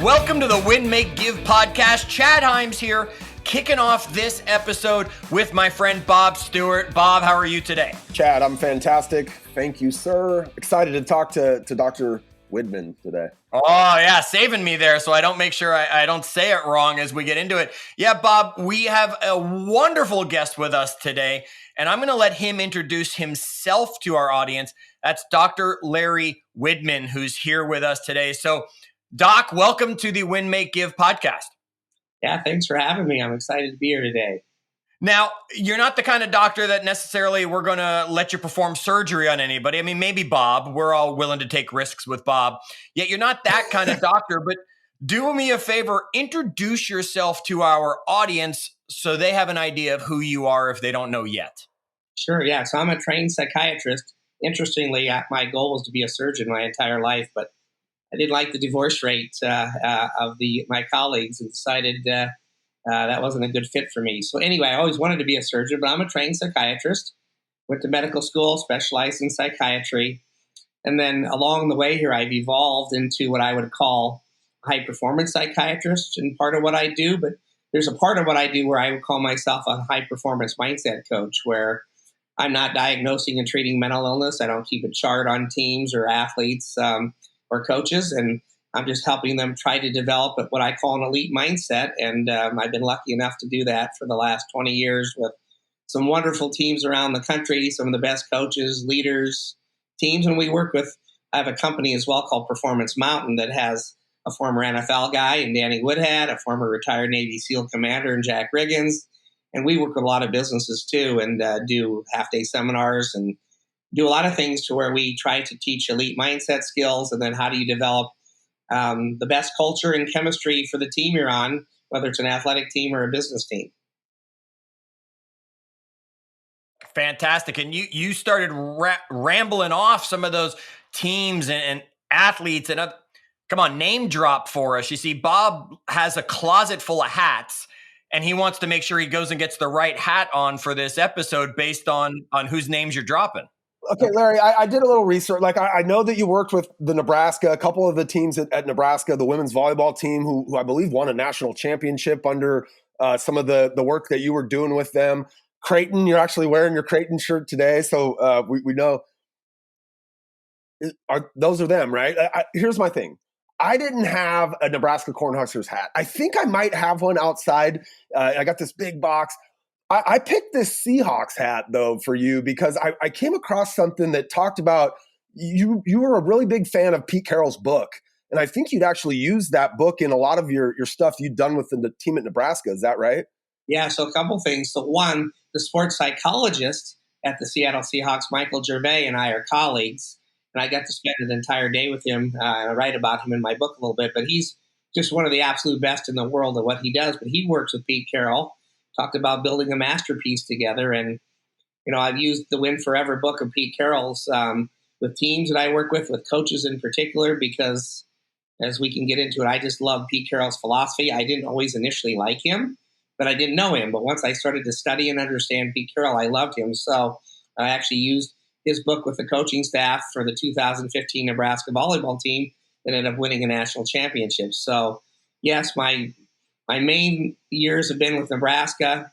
Welcome to the Win, Make, Give podcast. Chad Himes here, kicking off this episode with my friend Bob Stewart. Bob, how are you today? Chad, I'm fantastic. Thank you, sir. Excited to talk to Dr. Widman today. Oh, yeah, saving me there so I don't make sure I don't say it wrong as we get into it. Yeah, Bob, we have a wonderful guest with us today, and I'm going to let him introduce himself to our audience. That's Dr. Larry Widman, who's here with us today. So, Doc, welcome to the Win, Make, Give podcast. Yeah, thanks for having me. I'm excited to be here today. Now, you're not the kind of doctor that necessarily we're going to let you perform surgery on anybody. I mean, maybe Bob. We're all willing to take risks with Bob. Yet you're not that kind of doctor. But do me a favor, introduce yourself to our audience so they have an idea of who you are if they don't know yet. Sure, yeah. So I'm a trained psychiatrist. Interestingly, my goal was to be a surgeon my entire life, but I didn't like the divorce rate of my colleagues and decided that wasn't a good fit for me. So anyway, I always wanted to be a surgeon, but I'm a trained psychiatrist. Went to medical school, specialized in psychiatry. And then along the way here, I've evolved into what I would call a high-performance psychiatrist and part of what I do. But there's a part of what I do where I would call myself a high-performance mindset coach, where I'm not diagnosing and treating mental illness. I don't keep a chart on teams or athletes or coaches, and I'm just helping them try to develop what I call an elite mindset. And I've been lucky enough to do that for the last 20 years with some wonderful teams around the country, some of the best coaches, leaders, teams. And I have a company as well called Performance Mountain that has a former NFL guy and Danny Woodhead, a former retired Navy SEAL commander and Jack Riggins. And we work with a lot of businesses too and do half-day seminars and do a lot of things to where we try to teach elite mindset skills, and then how do you develop the best culture and chemistry for the team you're on, whether it's an athletic team or a business team. Fantastic. And you started rambling off some of those teams and athletes and come on, name drop for us. You see, Bob has a closet full of hats, and he wants to make sure he goes and gets the right hat on for this episode based on whose names you're dropping. Okay, Larry, I did a little research. Like, I know that you worked with the Nebraska, a couple of the teams at Nebraska, the women's volleyball team, who I believe won a national championship under some of the work that you were doing with them. Creighton, you're actually wearing your Creighton shirt today, so we know those are them, right? Here's my thing. I didn't have a Nebraska Cornhuskers hat. I think I might have one outside. I got this big box. I picked this Seahawks hat, though, for you because I came across something that talked about you were a really big fan of Pete Carroll's book. And I think you'd actually used that book in a lot of your stuff you'd done with the team at Nebraska. Is that right? Yeah, so a couple things. So one, the sports psychologist at the Seattle Seahawks, Michael Gervais, and I are colleagues. And I got to spend an entire day with him. I write about him in my book a little bit. But he's just one of the absolute best in the world at what he does. But he works with Pete Carroll. Talked about building a masterpiece together. And, I've used the Win Forever book of Pete Carroll's with teams that I work with coaches in particular, because as we can get into it, I just love Pete Carroll's philosophy. I didn't always initially like him, but I didn't know him. But once I started to study and understand Pete Carroll, I loved him. So I actually used his book with the coaching staff for the 2015 Nebraska volleyball team that ended up winning a national championship. So, yes, my main years have been with Nebraska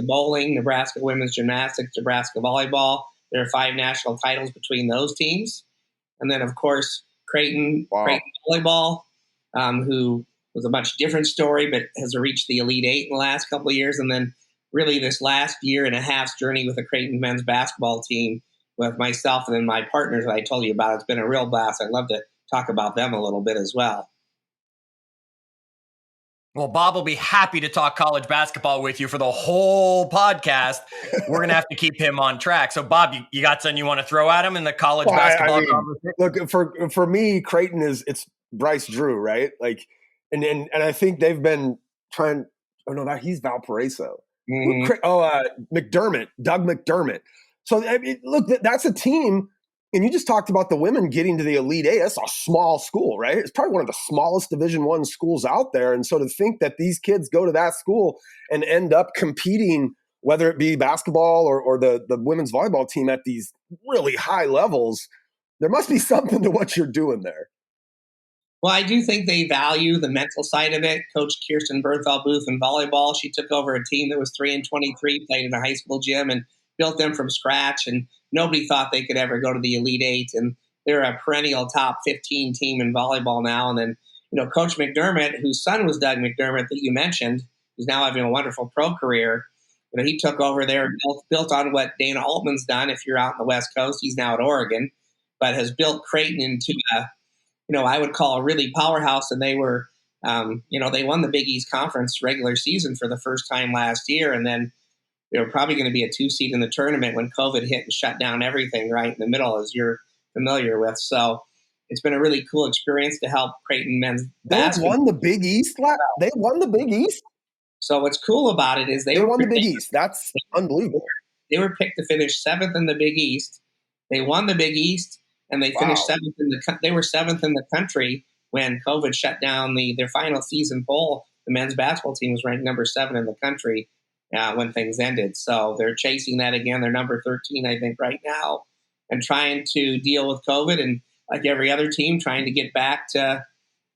bowling, Nebraska women's gymnastics, Nebraska volleyball. There are 5 national titles between those teams. And then, of course, Creighton volleyball, who was a much different story, but has reached the Elite Eight in the last couple of years. And then really this last year and a half's journey with the Creighton men's basketball team with myself and then my partners that I told you about. It's been a real blast. I'd love to talk about them a little bit as well. Well, Bob will be happy to talk college basketball with you for the whole podcast. We're going to have to keep him on track. So, Bob, you got something you want to throw at him in the college basketball conversation? Look, for me, Creighton it's Bryce Drew, right? Like, and I think they've been trying. Oh no, he's Valparaiso. McDermott, Doug McDermott. So, I mean, look, that's a team. And you just talked about the women getting to the Elite Eight. That's a small school, right? It's probably one of the smallest Division I schools out there. And so to think that these kids go to that school and end up competing, whether it be basketball or the women's volleyball team at these really high levels, there must be something to what you're doing there. Well, I do think they value the mental side of it. Coach Kirsten Berthal Booth in volleyball, she took over a team that was 3-23, played in a high school gym, and built them from scratch. And nobody thought they could ever go to the Elite Eight. And they're a perennial top 15 team in volleyball now. And then, Coach McDermott, whose son was Doug McDermott that you mentioned, who's now having a wonderful pro career. He took over there, built on what Dana Altman's done. If you're out on the West Coast, he's now at Oregon, but has built Creighton into I would call a really powerhouse. And they were, they won the Big East Conference regular season for the first time last year. And then they were probably going to be a 2 seed in the tournament when COVID hit and shut down everything right in the middle, as you're familiar with. So it's been a really cool experience to help Creighton men's basketball. They won the Big East. They won the Big East. So what's cool about it is they won the Big East. That's unbelievable. They were picked to finish 7th in the Big East. They won the Big East. And they finished 7th they were 7th in the country when COVID shut down their final season poll. The men's basketball team was ranked number 7 in the country when things ended. So they're chasing that again. They're number 13, I think, right now, and trying to deal with COVID. And like every other team, trying to get back to.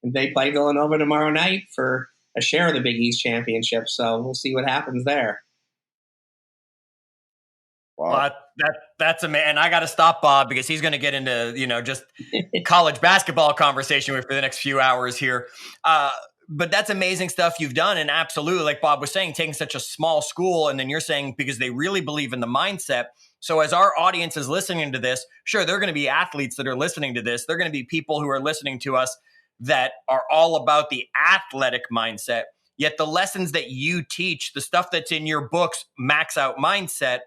And they play Villanova tomorrow night for a share of the Big East championship. So we'll see what happens there. Wow. That's amazing. And I got to stop Bob because he's going to get into, just college basketball conversation for the next few hours here. But that's amazing stuff you've done. And absolutely, like Bob was saying, taking such a small school. And then you're saying because they really believe in the mindset. So as our audience is listening to this, sure, there are going to be athletes that are listening to this. They're going to be people who are listening to us that are all about the athletic mindset. Yet the lessons that you teach, the stuff that's in your books, Max Out Mindset,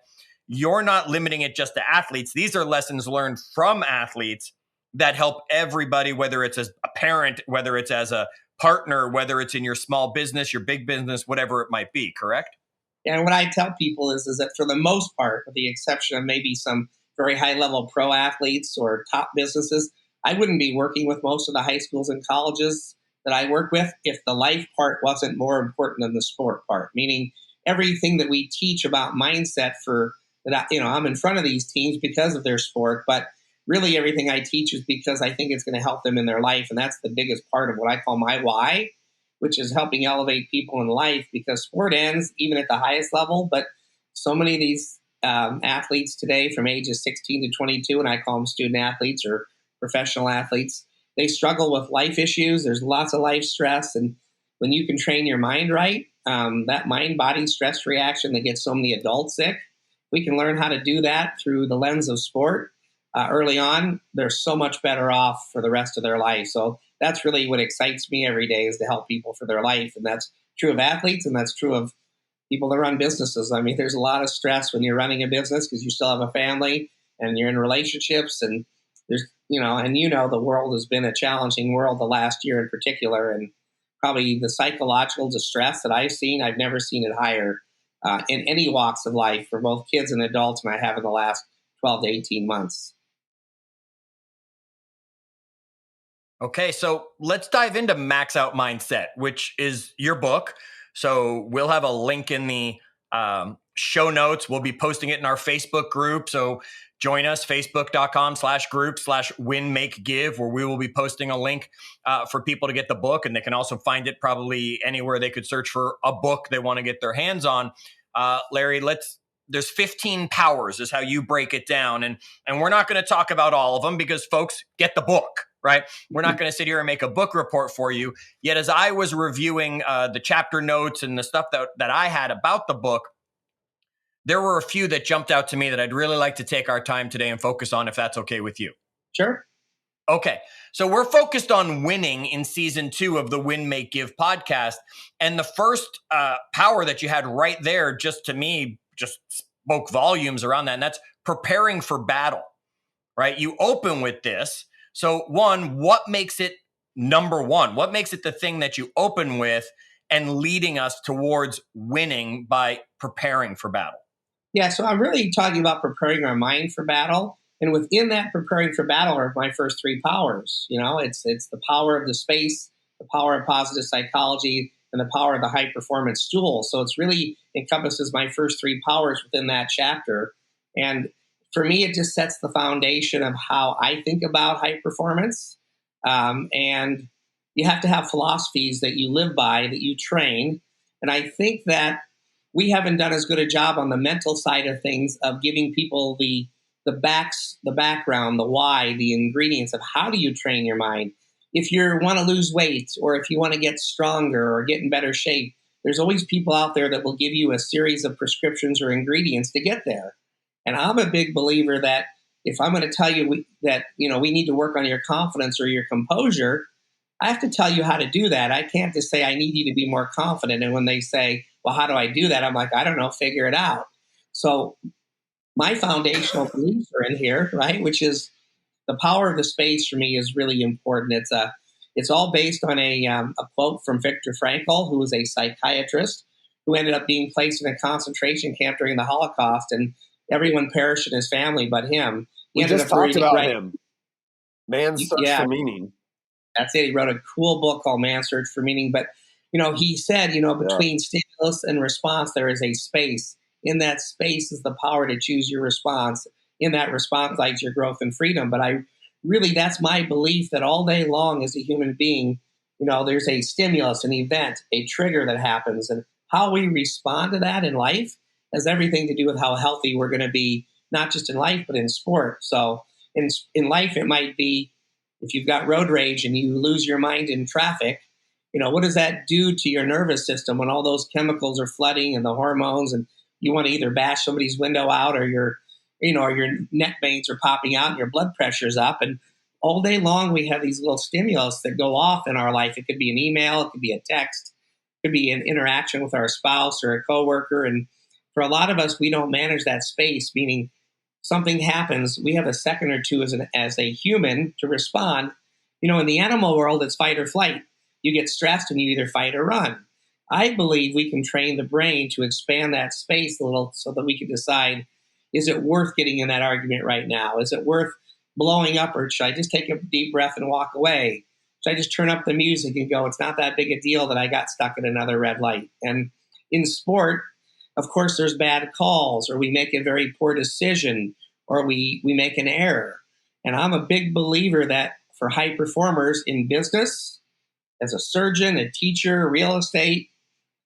you're not limiting it just to athletes. These are lessons learned from athletes that help everybody, whether it's as a parent, whether it's as a partner, whether it's in your small business, your big business, whatever it might be, correct? And what I tell people is that for the most part, with the exception of maybe some very high-level pro athletes or top businesses, I wouldn't be working with most of the high schools and colleges that I work with if the life part wasn't more important than the sport part, meaning everything that we teach about mindset I'm in front of these teams because of their sport, but really everything I teach is because I think it's going to help them in their life. And that's the biggest part of what I call my why, which is helping elevate people in life, because sport ends even at the highest level. But so many of these athletes today from ages 16 to 22, and I call them student athletes or professional athletes, they struggle with life issues. There's lots of life stress. And when you can train your mind right, that mind-body stress reaction that gets so many adults sick, we can learn how to do that through the lens of sport early on. They're so much better off for the rest of their life. So that's really what excites me every day, is to help people for their life. And that's true of athletes, and that's true of people that run businesses. I mean, there's a lot of stress when you're running a business because you still have a family and you're in relationships. And there's, the world has been a challenging world the last year in particular. And probably the psychological distress that I've seen, I've never seen it higher in any walks of life for both kids and adults than I have in the last 12 to 18 months. Okay, so let's dive into Max Out Mindset, which is your book. So we'll have a link in the show notes. We'll be posting it in our Facebook group. So join us, facebook.com/group/win-make-give, where we will be posting a link for people to get the book. And they can also find it probably anywhere they could search for a book they want to get their hands on. Larry, there's 15 powers is how you break it down. And we're not going to talk about all of them because folks, get the book, right? We're not going to sit here and make a book report for you. Yet as I was reviewing the chapter notes and the stuff that I had about the book, there were a few that jumped out to me that I'd really like to take our time today and focus on, if that's okay with you. Sure. Okay. So we're focused on winning in season 2 of the Win, Make, Give podcast. And the first power that you had right there, just to me, just spoke volumes around that. And that's preparing for battle, right? You open with this. So one, what makes it number one? What makes it the thing that you open with and leading us towards winning by preparing for battle? Yeah, so I'm really talking about preparing our mind for battle. And within that preparing for battle are my first 3 powers. It's the power of the space, the power of positive psychology, and the power of the high performance stool. So it's really encompasses my first 3 powers within that chapter. And for me, it just sets the foundation of how I think about high performance. And you have to have philosophies that you live by, that you train. And I think that we haven't done as good a job on the mental side of things of giving people the background, the why, the ingredients of how do you train your mind. If you want to lose weight, or if you want to get stronger or get in better shape, there's always people out there that will give you a series of prescriptions or ingredients to get there. And I'm a big believer that if I'm going to tell you that we need to work on your confidence or your composure, I have to tell you how to do that. I can't just say I need you to be more confident. And when they say, "Well, how do I do that?" I'm like, I don't know, figure it out. So my foundational beliefs are in here, right? Which is the power of the space for me is really important. It's all based on a quote from Viktor Frankl, who was a psychiatrist who ended up being placed in a concentration camp during the Holocaust, and everyone perished in his family but him. We just talked about him. Man's Search for Meaning. That's it. He wrote a cool book called Man's Search for Meaning. But, he said, between stimulus and response, there is a space. In that space is the power to choose your response. In that response lies your growth and freedom. But that's my belief that all day long as a human being, there's a stimulus, an event, a trigger that happens. And how we respond to that in life has everything to do with how healthy we're going to be, not just in life, but in sport. So in life, it might be, if you've got road rage and you lose your mind in traffic, what does that do to your nervous system when all those chemicals are flooding and the hormones, and you want to either bash somebody's window out, or your neck veins are popping out and your blood pressure's up. And all day long, we have these little stimulus that go off in our life. It could be an email, it could be a text, it could be an interaction with our spouse or a coworker. And for a lot of us, we don't manage that space, meaning something happens, we have a second or two as a human to respond. In the animal world, it's fight or flight. You get stressed and you either fight or run. I believe we can train the brain to expand that space a little so that we can decide, is it worth getting in that argument right now? Is it worth blowing up, or should I just take a deep breath and walk away? Should I just turn up the music and go, it's not that big a deal that I got stuck at another red light? And in sport, of course, there's bad calls, or we make a very poor decision, or we make an error. And I'm a big believer that for high performers in business, as a surgeon, a teacher, real estate,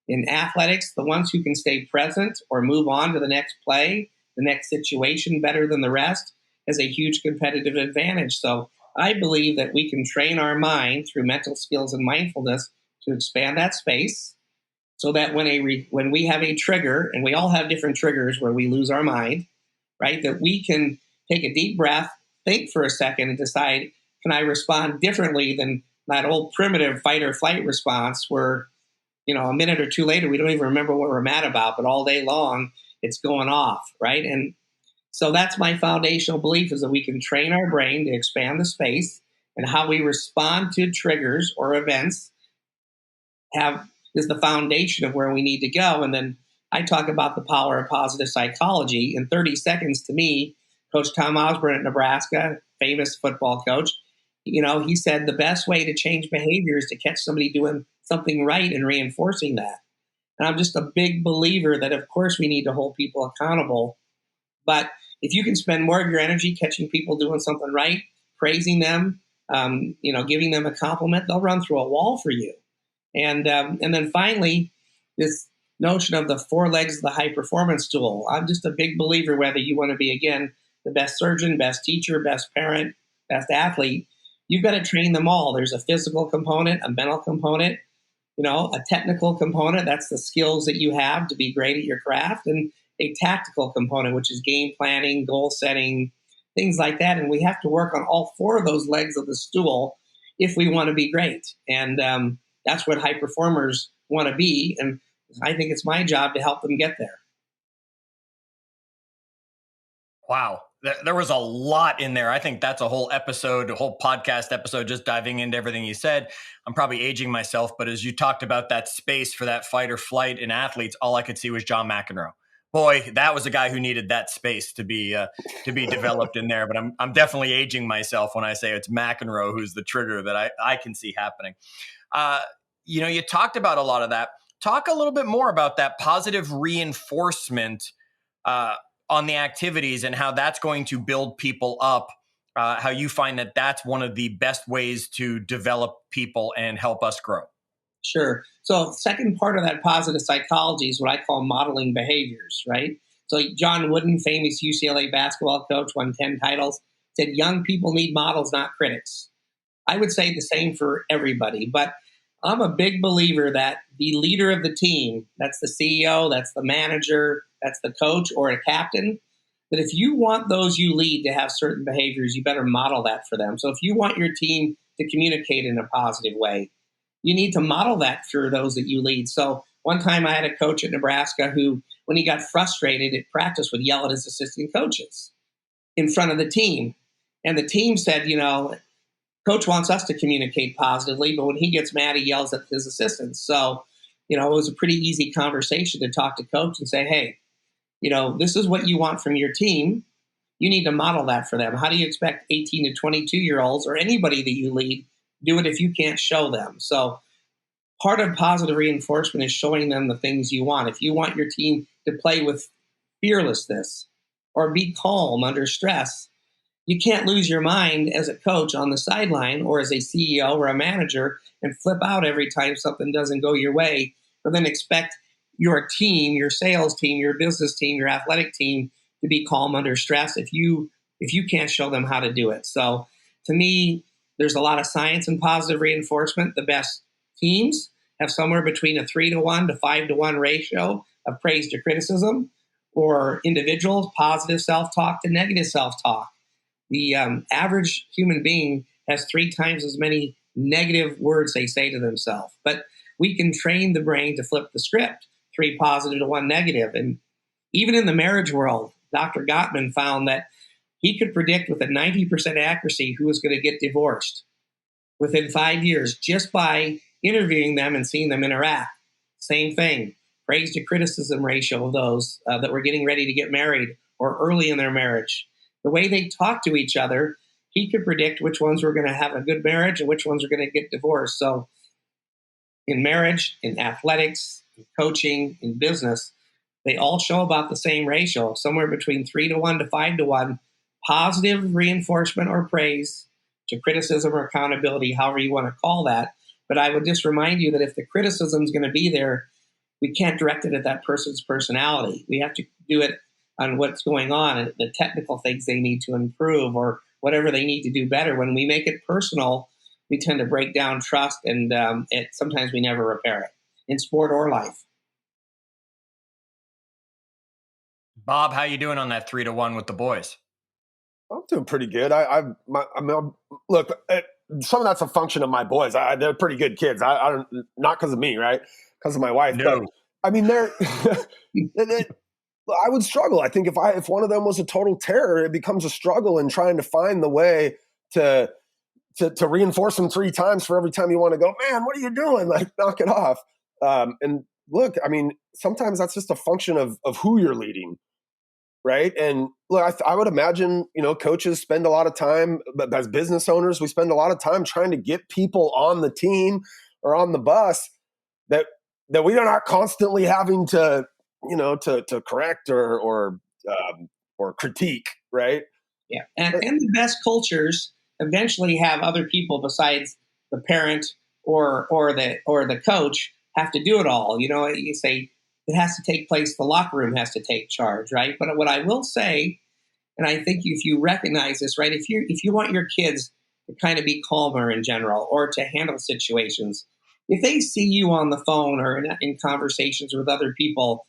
in athletics, the ones who can stay present or move on to the next play, the next situation better than the rest, has a huge competitive advantage. So I believe that we can train our mind through mental skills and mindfulness to expand that space, so that when we have a trigger, and we all have different triggers where we lose our mind, right, that we can take a deep breath, think for a second, and decide, can I respond differently than that old primitive fight or flight response where, a minute or two later, we don't even remember what we're mad about, but all day long, it's going off, right? And so that's my foundational belief, is that we can train our brain to expand the space, and how we respond to triggers or events is the foundation of where we need to go. And then I talk about the power of positive psychology. In 30 seconds, to me, Coach Tom Osborne at Nebraska, famous football coach, he said the best way to change behavior is to catch somebody doing something right and reinforcing that. And I'm just a big believer that, of course, we need to hold people accountable. But if you can spend more of your energy catching people doing something right, praising them, giving them a compliment, they'll run through a wall for you. And then finally, this notion of the 4 legs of the high performance stool. I'm just a big believer, whether you want to be, again, the best surgeon, best teacher, best parent, best athlete, you've got to train them all. There's a physical component, a mental component, a technical component. That's the skills that you have to be great at your craft, and a tactical component, which is game planning, goal setting, things like that. And we have to work on all 4 of those legs of the stool if we want to be great. And that's what high performers want to be. And I think it's my job to help them get there. Wow. There was a lot in there. I think that's a whole episode, a whole podcast episode, just diving into everything you said. I'm probably aging myself, but as you talked about that space for that fight or flight in athletes, all I could see was John McEnroe. Boy, that was a guy who needed that space to be developed in there. But I'm definitely aging myself when I say it's McEnroe who's the trigger that I can see happening. You talked about a lot of that. Talk a little bit more about that positive reinforcement on the activities and how that's going to build people up how you find that that's one of the best ways to develop people and help us grow. Sure. So, second part of that positive psychology is what I call modeling behaviors, right? So, John Wooden, famous UCLA basketball coach, won 10 titles, said young people need models, not critics. I would say the same for everybody, but I'm a big believer that the leader of the team, that's the CEO, that's the manager, that's the coach or a captain, that if you want those you lead to have certain behaviors, you better model that for them. So if you want your team to communicate in a positive way, you need to model that for those that you lead. So one time I had a coach at Nebraska who, when he got frustrated at practice, would yell at his assistant coaches in front of the team. And the team said, coach wants us to communicate positively, but when he gets mad, he yells at his assistants. So, it was a pretty easy conversation to talk to coach and say, hey, this is what you want from your team. You need to model that for them. How do you expect 18 to 22-year-olds or anybody that you lead do it if you can't show them? So part of positive reinforcement is showing them the things you want. If you want your team to play with fearlessness or be calm under stress, you can't lose your mind as a coach on the sideline or as a CEO or a manager and flip out every time something doesn't go your way, but then expect your team, your sales team, your business team, your athletic team to be calm under stress if you can't show them how to do it. So to me, there's a lot of science in positive reinforcement. The best teams have somewhere between a 3-to-1 to 5-to-1 ratio of praise to criticism, or individuals, positive self-talk to negative self-talk. The average human being has 3 times as many negative words they say to themselves. But we can train the brain to flip the script, 3 positive to 1 negative. And even in the marriage world, Dr. Gottman found that he could predict with a 90% accuracy who was going to get divorced within 5 years just by interviewing them and seeing them interact. Same thing, praise to criticism ratio of those that were getting ready to get married or early in their marriage. The way they talk to each other, he could predict which ones were going to have a good marriage and which ones were going to get divorced. So in marriage, in athletics, in coaching, in business, they all show about the same ratio, somewhere between 3-to-1 to 5-to-1, positive reinforcement or praise to criticism or accountability, however you want to call that. But I would just remind you that if the criticism is going to be there, we can't direct it at that person's personality. We have to do it on what's going on and the technical things they need to improve or whatever they need to do better. When we make it personal, we tend to break down trust, and sometimes we never repair it in sport or life. Bob, how you doing on that 3-to-1 with the boys? I'm doing pretty good. Look, some of that's a function of my boys. They're pretty good kids. I don't, not because of me, right? Because of my wife. No. But, I mean, I would struggle. I think if one of them was a total terror, it becomes a struggle in trying to find the way to reinforce them 3 times for every time you want to go, man, what are you doing? Like, knock it off. And look, I mean, sometimes that's just a function of who you're leading, right? And look, I would imagine, coaches spend a lot of time, but as business owners, we spend a lot of time trying to get people on the team or on the bus that we are not constantly having to correct or critique, right? Yeah, and the best cultures eventually have other people besides the parent or the coach have to do it all. You say it has to take place. The locker room has to take charge, right? But what I will say, and I think if you recognize this, right, if you want your kids to kind of be calmer in general or to handle situations, if they see you on the phone or in conversations with other people,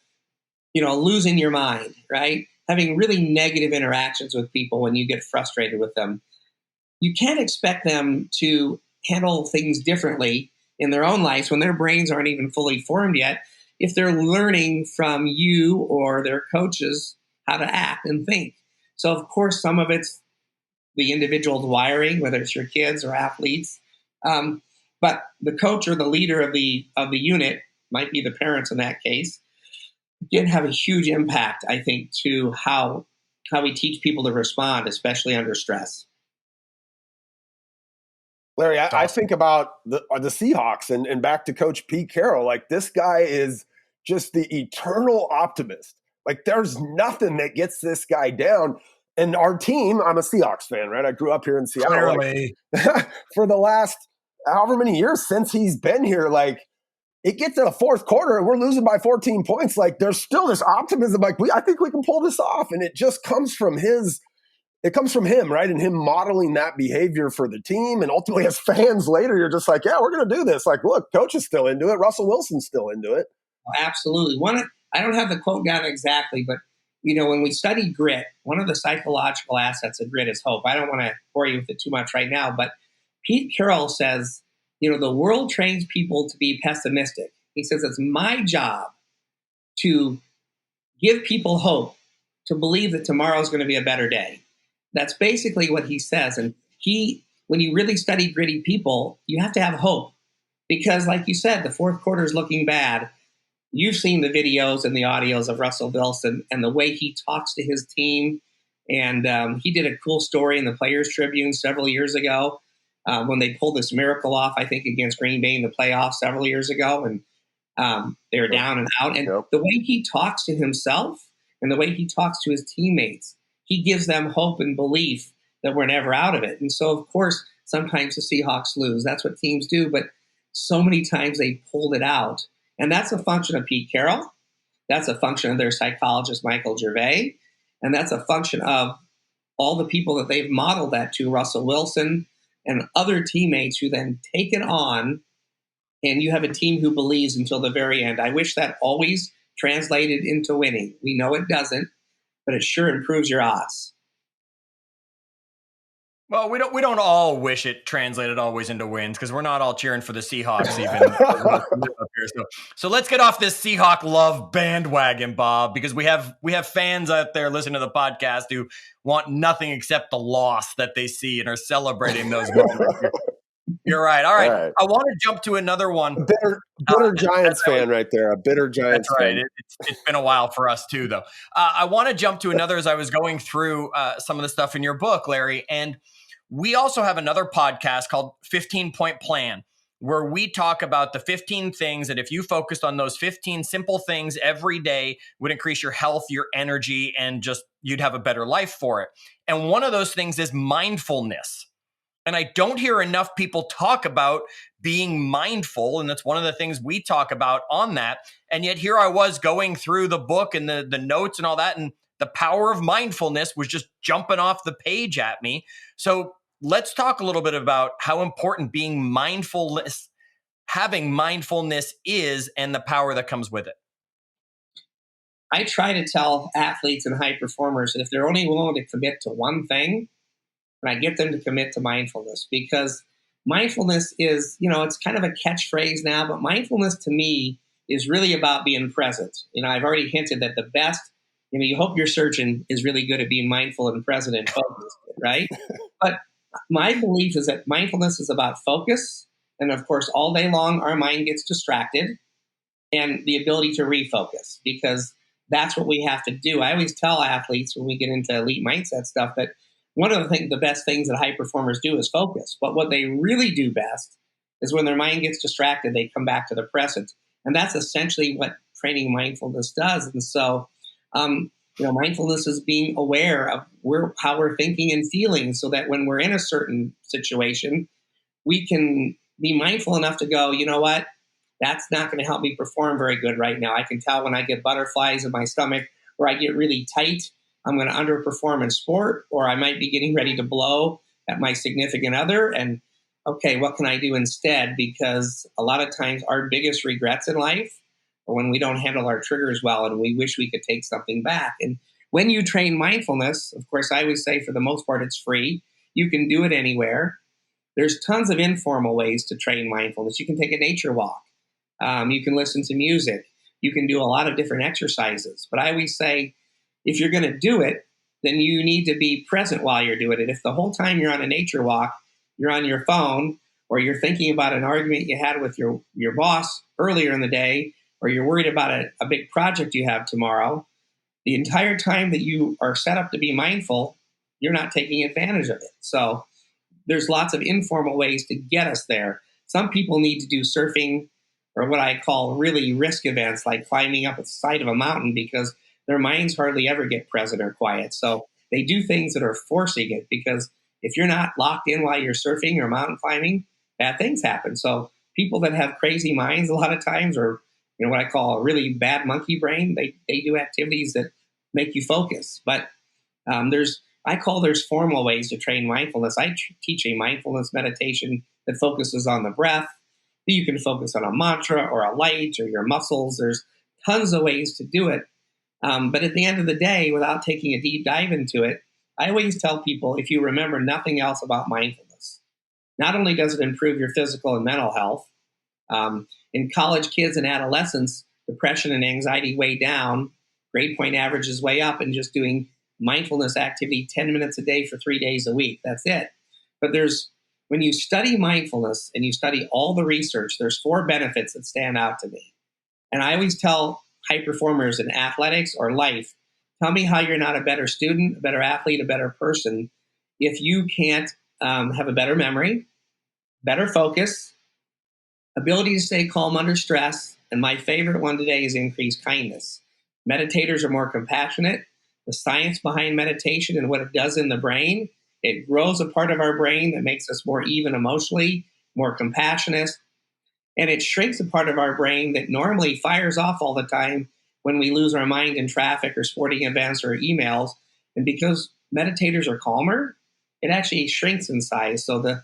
losing your mind, right? Having really negative interactions with people when you get frustrated with them, you can't expect them to handle things differently in their own lives when their brains aren't even fully formed yet, if they're learning from you or their coaches how to act and think. So, of course, some of it's the individual's wiring, whether it's your kids or athletes. But the coach or the leader of the unit, might be the parents in that case, can have a huge impact, I think, to how we teach people to respond, especially under stress. Larry, I think about the Seahawks and back to Coach Pete Carroll. Like, this guy is just the eternal optimist. Like, there's nothing that gets this guy down. And our team, I'm a Seahawks fan, right? I grew up here in Seattle. Clearly. For the last however many years since he's been here, like, it gets to the fourth quarter and we're losing by 14 points. Like, there's still this optimism. Like, I think we can pull this off. And it just comes from him, right? And him modeling that behavior for the team. And ultimately, as fans later, you're just like, yeah, we're going to do this. Like, look, coach is still into it. Russell Wilson's still into it. Absolutely. I don't have the quote down exactly, but when we study grit, one of the psychological assets of grit is hope. I don't want to bore you with it too much right now, but Pete Carroll says, the world trains people to be pessimistic. He says, it's my job to give people hope, to believe that tomorrow is going to be a better day. That's basically what he says. And when you really study gritty people, you have to have hope because, like you said, the fourth quarter is looking bad. You've seen the videos and the audios of Russell Wilson and the way he talks to his team. And he did a cool story in the Players Tribune several years ago when they pulled this miracle off, I think, against Green Bay in the playoffs several years ago. And they were down and out. And the way he talks to himself and the way he talks to his teammates, he gives them hope and belief that we're never out of it. And so, of course, sometimes the Seahawks lose. That's what teams do. But so many times they pulled it out. And that's a function of Pete Carroll. That's a function of their psychologist, Michael Gervais. And that's a function of all the people that they've modeled that to, Russell Wilson and other teammates who then take it on. And you have a team who believes until the very end. I wish that always translated into winning. We know it doesn't, but it sure improves your odds. Well, we don't all wish it translated always into wins because we're not all cheering for the Seahawks even up here. So let's get off this Seahawk love bandwagon, Bob, because we have fans out there listening to the podcast who want nothing except the loss that they see and are celebrating those moments. You're right. All right. I want to jump to another one. Bitter Giants fan right there. A bitter Giants fan. That's right. It's been a while for us too, though. I want to jump to another as I was going through some of the stuff in your book, Larry. And we also have another podcast called 15 Point Plan, where we talk about the 15 things that if you focused on those 15 simple things every day would increase your health, your energy, and just you'd have a better life for it. And one of those things is mindfulness. And I don't hear enough people talk about being mindful. And that's one of the things we talk about on that. And yet here I was going through the book and the notes and all that. And the power of mindfulness was just jumping off the page at me. So let's talk a little bit about how important having mindfulness is and the power that comes with it. I try to tell athletes and high performers that if they're only willing to commit to one thing, and I get them to commit to mindfulness, because mindfulness is, it's kind of a catchphrase now, but mindfulness to me is really about being present. I've already hinted that the best, you hope your surgeon is really good at being mindful and present and focused, right? But my belief is that mindfulness is about focus. And of course, all day long, our mind gets distracted, and the ability to refocus, because that's what we have to do. I always tell athletes when we get into elite mindset stuff that one of the best things that high performers do is focus. But what they really do best is when their mind gets distracted, they come back to the present. And that's essentially what training mindfulness does. And so, mindfulness is being aware of how we're thinking and feeling, so that when we're in a certain situation, we can be mindful enough to go, you know what, that's not going to help me perform very good right now. I can tell when I get butterflies in my stomach or I get really tight, I'm going to underperform in sport, or I might be getting ready to blow at my significant other. And okay, what can I do instead? Because a lot of times our biggest regrets in life are when we don't handle our triggers well and we wish we could take something back. And when you train mindfulness, of course, I always say for the most part, it's free. You can do it anywhere. There's tons of informal ways to train mindfulness. You can take a nature walk. You can listen to music. You can do a lot of different exercises. But I always say, if you're going to do it, then you need to be present while you're doing it. If the whole time you're on a nature walk, you're on your phone, or you're thinking about an argument you had with your boss earlier in the day, or you're worried about a big project you have tomorrow, the entire time that you are set up to be mindful, you're not taking advantage of it. So there's lots of informal ways to get us there. Some people need to do surfing, or what I call really risk events, like climbing up the side of a mountain, because their minds hardly ever get present or quiet. So they do things that are forcing it, because if you're not locked in while you're surfing or mountain climbing, bad things happen. So people that have crazy minds a lot of times, or what I call a really bad monkey brain, they do activities that make you focus. But there's formal ways to train mindfulness. I teach a mindfulness meditation that focuses on the breath. You can focus on a mantra or a light or your muscles. There's tons of ways to do it. But at the end of the day, without taking a deep dive into it, I always tell people, if you remember nothing else about mindfulness, not only does it improve your physical and mental health, in college kids and adolescents, depression and anxiety way down, grade point average is way up, and just doing mindfulness activity 10 minutes a day for 3 days a week. That's it. But when you study mindfulness and you study all the research, there's 4 benefits that stand out to me. And I always tell high performers in athletics or life, tell me how you're not a better student, a better athlete, a better person if you can't have a better memory, better focus, ability to stay calm under stress, and my favorite one today is increased kindness. Meditators are more compassionate. The science behind meditation and what it does in the brain, it grows a part of our brain that makes us more even emotionally, more compassionate, and it shrinks a part of our brain that normally fires off all the time when we lose our mind in traffic or sporting events or emails. And because meditators are calmer, it actually shrinks in size. So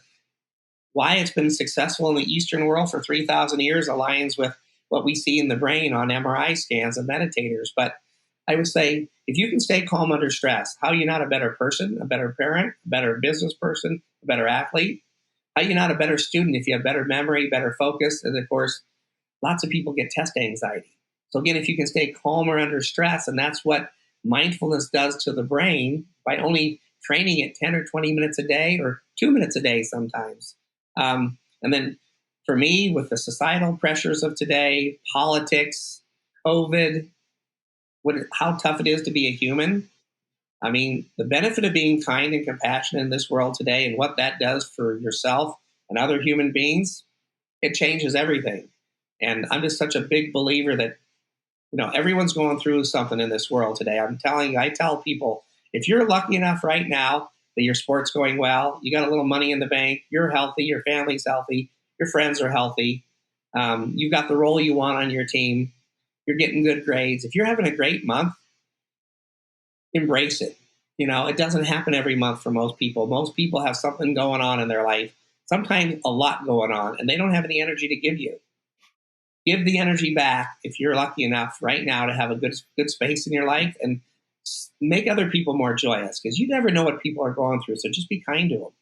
why it's been successful in the Eastern world for 3,000 years aligns with what we see in the brain on MRI scans of meditators. But I would say, if you can stay calm under stress, how are you not a better person, a better parent, a better business person, a better athlete? How are you not a better student if you have better memory, better focus? And of course, lots of people get test anxiety. So again, if you can stay calmer under stress, and that's what mindfulness does to the brain by only training it 10 or 20 minutes a day or 2 minutes a day sometimes. And then for me, with the societal pressures of today, politics, COVID, how tough it is to be a human. I mean, the benefit of being kind and compassionate in this world today and what that does for yourself and other human beings, it changes everything. And I'm just such a big believer that, everyone's going through something in this world today. I tell people, if you're lucky enough right now that your sport's going well, you got a little money in the bank, you're healthy, your family's healthy, your friends are healthy, you've got the role you want on your team, you're getting good grades. If you're having a great month, embrace it. It doesn't happen every month for most people. Most people have something going on in their life, sometimes a lot going on, and they don't have any energy to give you. Give the energy back if you're lucky enough right now to have a good space in your life, and make other people more joyous, because you never know what people are going through. So just be kind to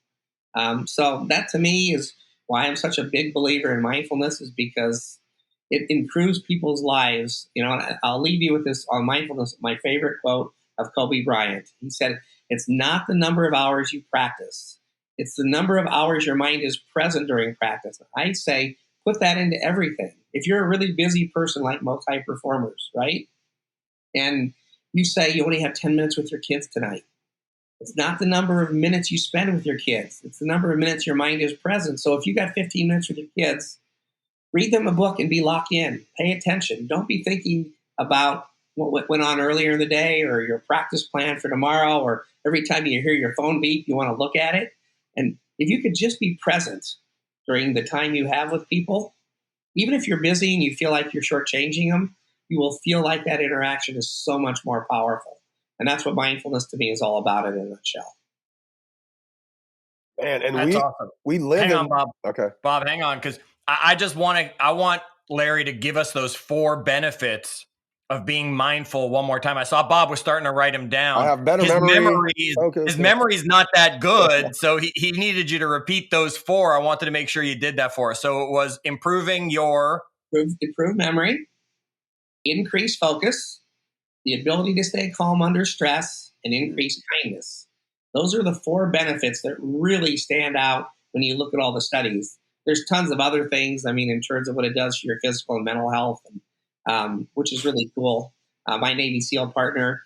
them. So that to me is why I'm such a big believer in mindfulness, is because it improves people's lives. And I'll leave you with this on mindfulness. My favorite quote of Kobe Bryant. He said, "It's not the number of hours you practice. It's the number of hours your mind is present during practice." I say, put that into everything. If you're a really busy person like most high performers, right? And you say you only have 10 minutes with your kids tonight. It's not the number of minutes you spend with your kids. It's the number of minutes your mind is present. So if you got 15 minutes with your kids, read them a book and be locked in. Pay attention. Don't be thinking about what went on earlier in the day or your practice plan for tomorrow, or every time you hear your phone beep, you want to look at it. And if you could just be present during the time you have with people, even if you're busy and you feel like you're shortchanging them, you will feel like that interaction is so much more powerful. And that's what mindfulness to me is all about in a nutshell. Man, and That's awesome. we live hang in on, Bob. Okay. Bob, hang on, because I want Larry to give us those 4 benefits of being mindful one more time. I saw Bob was starting to write them down. I have better his memory. His memory's not that good, so he needed you to repeat those 4. I wanted to make sure you did that for us. So it was improving your improve memory, increase focus, the ability to stay calm under stress, and increase kindness. Those are the 4 benefits that really stand out when you look at all the studies. There's tons of other things, in terms of what it does for your physical and mental health, which is really cool. My Navy SEAL partner,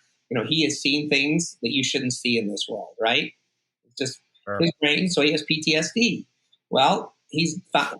he has seen things that you shouldn't see in this world, right? It's just his brain, so he has PTSD. Well,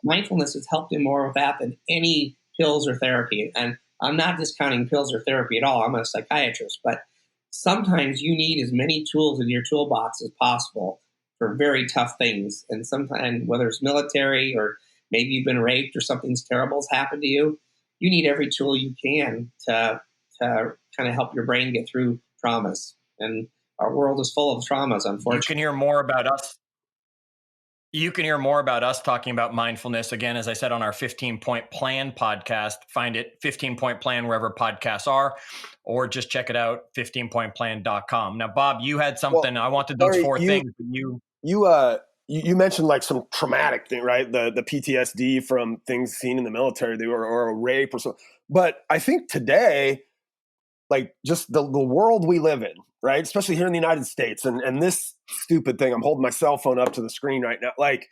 mindfulness has helped him more with that than any pills or therapy. And I'm not discounting pills or therapy at all. I'm a psychiatrist, but sometimes you need as many tools in your toolbox as possible for very tough things. And sometimes, whether it's military or maybe you've been raped or something's terrible has happened to you, you need every tool you can to kind of help your brain get through traumas. And our world is full of traumas, unfortunately. You can hear more about us. You can hear more about us talking about mindfulness, again, as I said, on our 15-Point Plan podcast. Find it, 15-Point Plan, wherever podcasts are, or just check it out, 15pointplan.com. Now, Bob, you had something. I wanted those Larry, four things. You mentioned like some traumatic thing, right? The PTSD from things seen in the military, or a rape or something. But I think today, like just the world we live in, right? Especially here in the United States, and this stupid thing, I'm holding my cell phone up to the screen right now. Like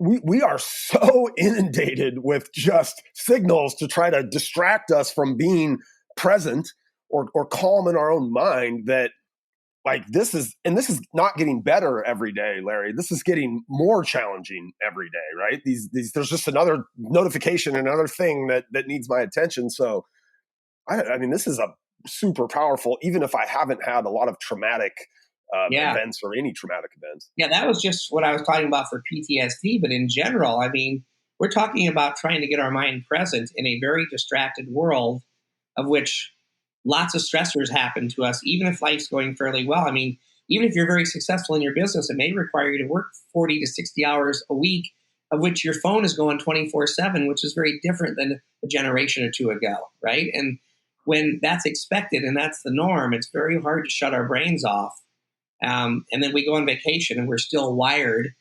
we are so inundated with just signals to try to distract us from being present or calm in our own mind, that like this is not getting better every day, Larry. This is getting more challenging every day, right? These there's just another notification, another thing that needs my attention. So I mean, this is a super powerful, even if I haven't had a lot of traumatic events or any traumatic events. Yeah, that was just what I was talking about for PTSD. But in general, I mean, we're talking about trying to get our mind present in a very distracted world, of which lots of stressors happen to us, even if life's going fairly well. I mean, even if you're very successful in your business, it may require you to work 40 to 60 hours a week, of which your phone is going 24/7, which is very different than a generation or two ago, right? And when that's expected and that's the norm, it's very hard to shut our brains off. And then we go on vacation and we're still wired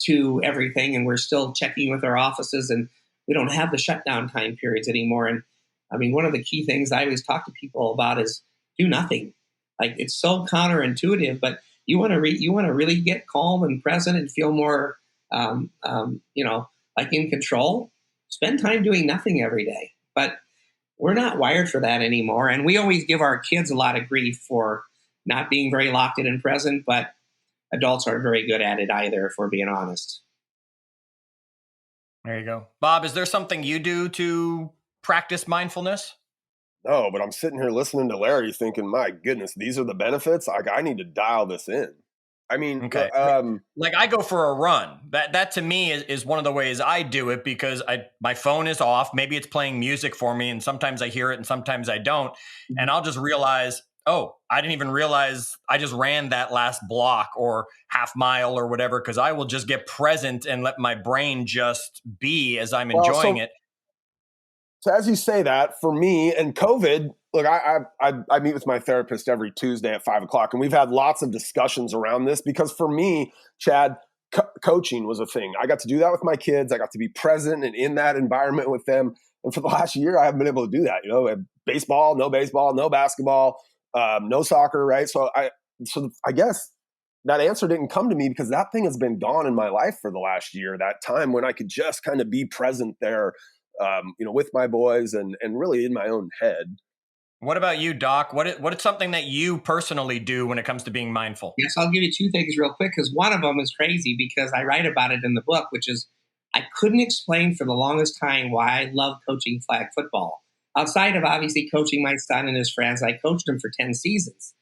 to everything, and we're still checking with our offices, and we don't have the shutdown time periods anymore. And I mean, one of the key things I always talk to people about is do nothing. Like, it's so counterintuitive, but you want to really get calm and present and feel more, like in control. Spend time doing nothing every day. But we're not wired for that anymore, and we always give our kids a lot of grief for not being very locked in and present. But adults aren't very good at it either, if we're being honest. There you go. Bob, is there something you do to practice mindfulness? No, but I'm sitting here listening to Larry thinking, my goodness, these are the benefits. Like, I need to dial this in. I mean, okay. Like I go for a run. That to me is one of the ways I do it, because my phone is off. Maybe it's playing music for me, and sometimes I hear it and sometimes I don't. And I'll just realize, oh, I didn't even realize I just ran that last block or half mile or whatever, because I will just get present and let my brain just be as I'm enjoying it. So as you say that, for me and COVID, look, I meet with my therapist every Tuesday at 5:00, and we've had lots of discussions around this, because for me, Chad, coaching was a thing. I got to do that with my kids. I got to be present and in that environment with them. And for the last year, I haven't been able to do that. Baseball, no basketball, no soccer, right? So I guess that answer didn't come to me, because that thing has been gone in my life for the last year, that time when I could just kind of be present there, with my boys and really in my own head. What about you, Doc? What is something that you personally do when it comes to being mindful? Yes, I'll give you two things real quick, because one of them is crazy, because I write about it in the book, which is I couldn't explain for the longest time why I love coaching flag football. Outside of obviously coaching my son and his friends, I coached him for 10 seasons.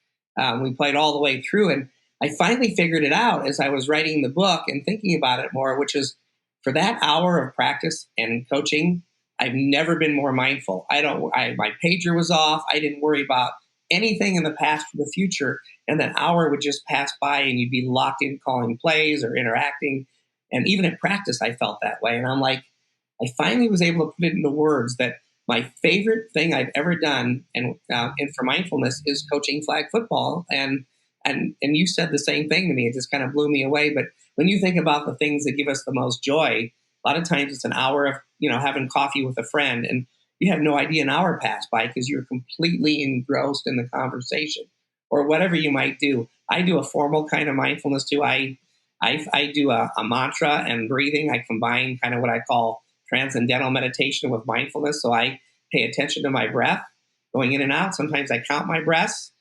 We played all the way through, and I finally figured it out as I was writing the book and thinking about it more, which is for that hour of practice and coaching, I've never been more mindful. My pager was off. I didn't worry about anything in the past or the future. And that hour would just pass by and you'd be locked in calling plays or interacting. And even at practice, I felt that way. And I'm like, I finally was able to put it into words that my favorite thing I've ever done and for mindfulness is coaching flag football. And you said the same thing to me. It just kind of blew me away. But when you think about the things that give us the most joy, a lot of times it's an hour of, having coffee with a friend, and you have no idea an hour passed by because you're completely engrossed in the conversation or whatever you might do. I do a formal kind of mindfulness too. I do a mantra and breathing. I combine kind of what I call transcendental meditation with mindfulness. So I pay attention to my breath going in and out. Sometimes I count my breaths,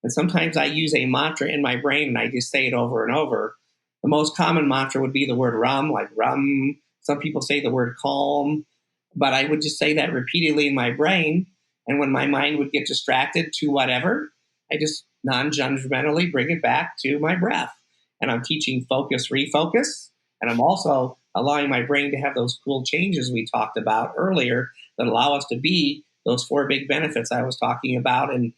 and sometimes I use a mantra in my brain and I just say it over and over. The most common mantra would be the word rum, like rum. Some people say the word calm, but I would just say that repeatedly in my brain. And when my mind would get distracted to whatever, I just non-judgmentally bring it back to my breath. And I'm teaching focus, refocus. And I'm also allowing my brain to have those cool changes we talked about earlier that allow us to be those 4 big benefits I was talking about. And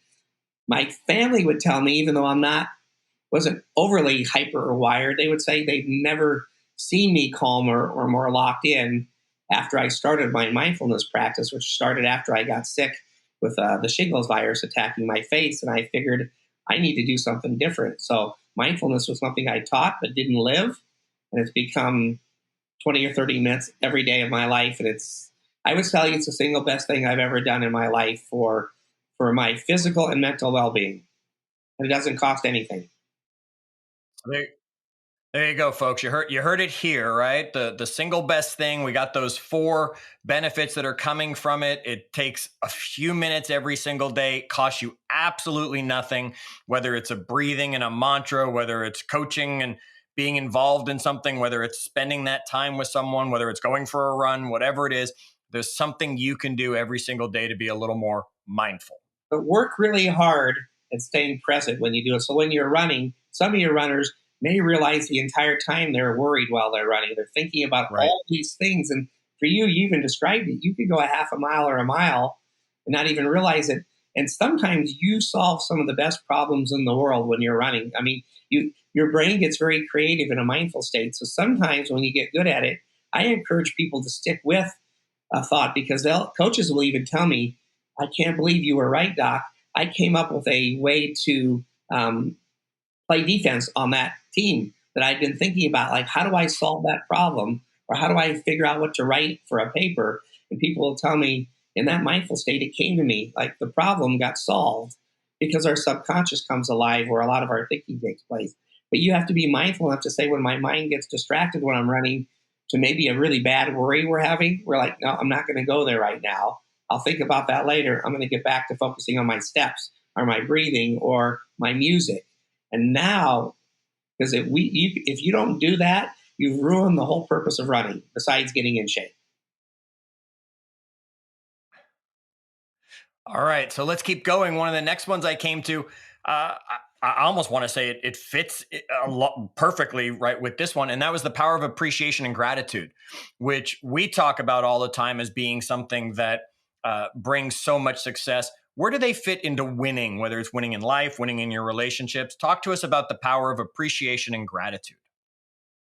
my family would tell me, even though wasn't overly hyper or wired, they would say they've never seen me calmer or more locked in after I started my mindfulness practice, which started after I got sick with the shingles virus attacking my face. And I figured I need to do something different. So mindfulness was something I taught but didn't live. And it's become 20 or 30 minutes every day of my life. And I would tell you, it's the single best thing I've ever done in my life for my physical and mental well-being. And it doesn't cost anything. There, there you go, folks. You heard it here, right? The single best thing. We got those 4 benefits that are coming from it. It takes a few minutes every single day. It costs you absolutely nothing, whether it's a breathing and a mantra, whether it's coaching and being involved in something, whether it's spending that time with someone, whether it's going for a run, whatever it is. There's something you can do every single day to be a little more mindful. But work really hard at staying present when you do it. So when you're running, some of your runners may realize the entire time they're worried while they're running. They're thinking about all these things. And for you, you even described it. You could go a half a mile or a mile and not even realize it. And sometimes you solve some of the best problems in the world when you're running. I mean, your brain gets very creative in a mindful state. So sometimes when you get good at it, I encourage people to stick with a thought, because coaches will even tell me, I can't believe you were right, Doc. I came up with a way to play defense on that team that I'd been thinking about. Like, how do I solve that problem? Or how do I figure out what to write for a paper? And people will tell me, in that mindful state, it came to me like the problem got solved because our subconscious comes alive where a lot of our thinking takes place. But you have to be mindful enough to say, when my mind gets distracted when I'm running to maybe a really bad worry we're having, we're like, no, I'm not going to go there right now. I'll think about that later. I'm going to get back to focusing on my steps or my breathing or my music. And now, because if you don't do that, you've ruined the whole purpose of running, besides getting in shape. All right, so let's keep going. One of the next ones I came to, I almost want to say it fits a lot perfectly right with this one, and that was the power of appreciation and gratitude, which we talk about all the time as being something that brings so much success. Where do they fit into winning, whether it's winning in life, winning in your relationships? Talk to us about the power of appreciation and gratitude.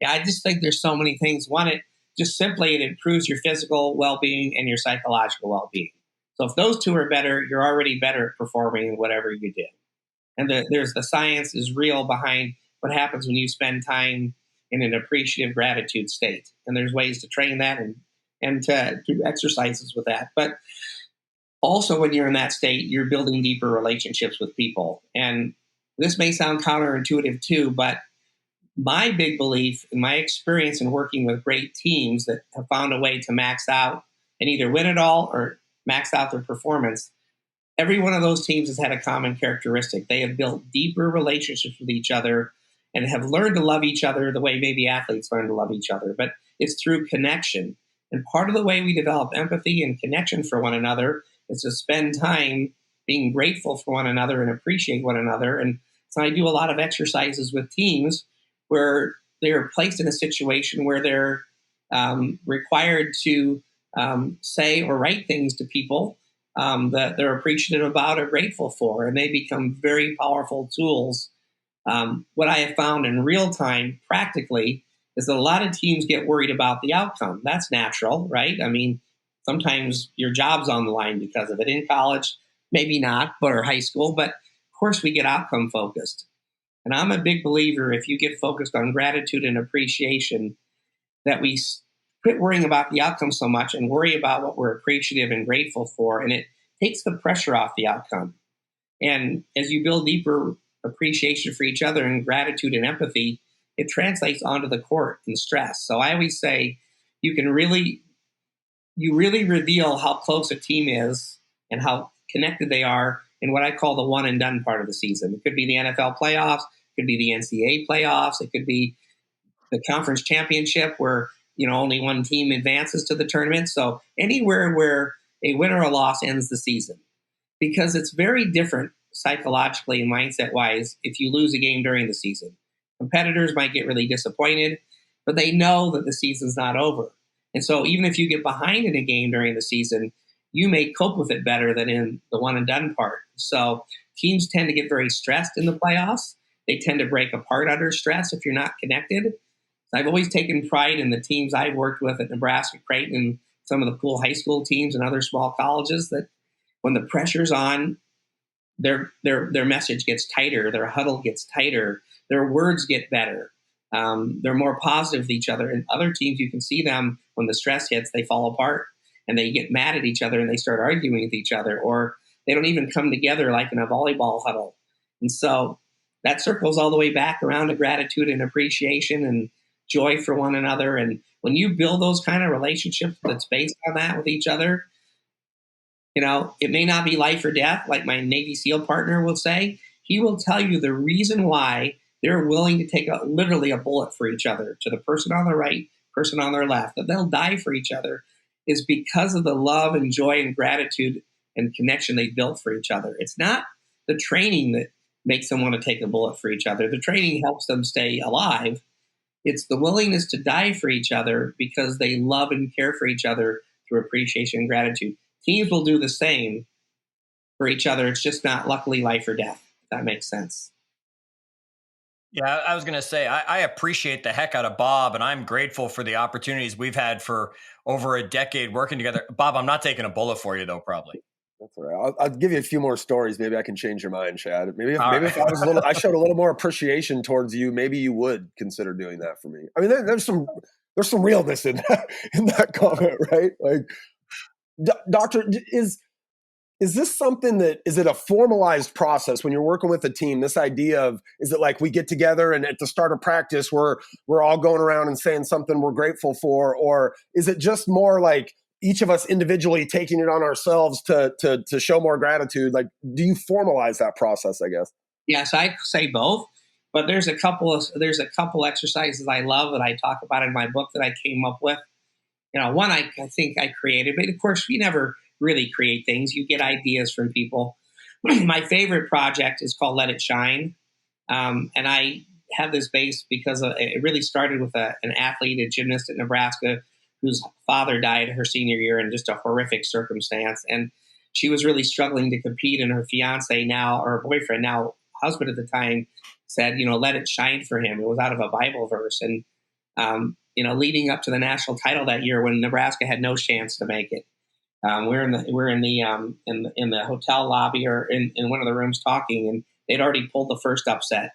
Yeah, I just think there's so many things. One, it improves your physical well-being and your psychological well-being. So if those 2 are better, you're already better at performing in whatever you do. And there's the science is real behind what happens when you spend time in an appreciative gratitude state. And there's ways to train that and to do exercises with that. But also, when you're in that state, you're building deeper relationships with people. And this may sound counterintuitive too, but my big belief in my experience in working with great teams that have found a way to max out and either win it all or max out their performance, every one of those teams has had a common characteristic. They have built deeper relationships with each other and have learned to love each other the way maybe athletes learn to love each other. But it's through connection. And part of the way we develop empathy and connection for one another is to spend time being grateful for one another and appreciate one another. And so I do a lot of exercises with teams where they're placed in a situation where they're required to say or write things to people that they're appreciative about or grateful for, and they become very powerful tools. What I have found in real time, practically, is that a lot of teams get worried about the outcome. That's natural, right? I mean, sometimes your job's on the line because of it. In college, maybe not, or high school, but of course we get outcome focused. And I'm a big believer, if you get focused on gratitude and appreciation, that we quit worrying about the outcome so much and worry about what we're appreciative and grateful for. And it takes the pressure off the outcome. And as you build deeper appreciation for each other and gratitude and empathy, it translates onto the court and stress. So I always say you really reveal how close a team is and how connected they are in what I call the one and done part of the season. It could be the NFL playoffs, it could be the NCAA playoffs, it could be the conference championship where only one team advances to the tournament. So anywhere where a win or a loss ends the season, because it's very different psychologically and mindset wise if you lose a game during the season. Competitors might get really disappointed, but they know that the season's not over. And so even if you get behind in a game during the season, you may cope with it better than in the one and done part. So teams tend to get very stressed in the playoffs. They tend to break apart under stress if you're not connected. I've always taken pride in the teams I've worked with at Nebraska, Creighton, and some of the cool high school teams and other small colleges that when the pressure's on, their message gets tighter, their huddle gets tighter, their words get better. They're more positive with each other. And other teams, you can see them when the stress hits, they fall apart and they get mad at each other and they start arguing with each other, or they don't even come together like in a volleyball huddle. And so that circles all the way back around to gratitude and appreciation and joy for one another. And when you build those kind of relationships that's based on that with each other, you know, it may not be life or death, like my Navy SEAL partner will say. He will tell you the reason why they're willing to take literally a bullet for each other, to the person on the right, person on their left, that they'll die for each other, is because of the love and joy and gratitude and connection they built for each other. It's not the training that makes them want to take a bullet for each other. The training helps them stay alive. It's the willingness to die for each other because they love and care for each other through appreciation and gratitude. Teams will do the same for each other. It's just not, luckily, life or death, if that makes sense. Yeah, I was going to say, I appreciate the heck out of Bob, and I'm grateful for the opportunities we've had for over a decade working together. Bob, I'm not taking a bullet for you, though, probably. That's all right. I'll give you a few more stories. Maybe I can change your mind, Chad. Maybe if I showed a little more appreciation towards you, maybe you would consider doing that for me. I mean, there's some realness in that comment, right? Like, Doctor, is this something that, is it a formalized process when you're working with a team? This idea of, is it like we get together and at the start of practice we're all going around and saying something we're grateful for, or is it just more like each of us individually taking it on ourselves to show more gratitude? Like, do you formalize that process, I guess? Yes, I say both, but there's a couple exercises I love that I talk about in my book that I came up with. You know, one I think I created, but of course we never really create things. You get ideas from people. My favorite project is called Let It Shine. And I have this base because it really started with an athlete, a gymnast at Nebraska, whose father died her senior year in just a horrific circumstance. And she was really struggling to compete, and her fiance now, or her boyfriend, now husband at the time, said, you know, let it shine for him. It was out of a Bible verse. And, you know, leading up to the national title that year when Nebraska had no chance to make it, we're in the hotel lobby or in one of the rooms talking, and they'd already pulled the first upset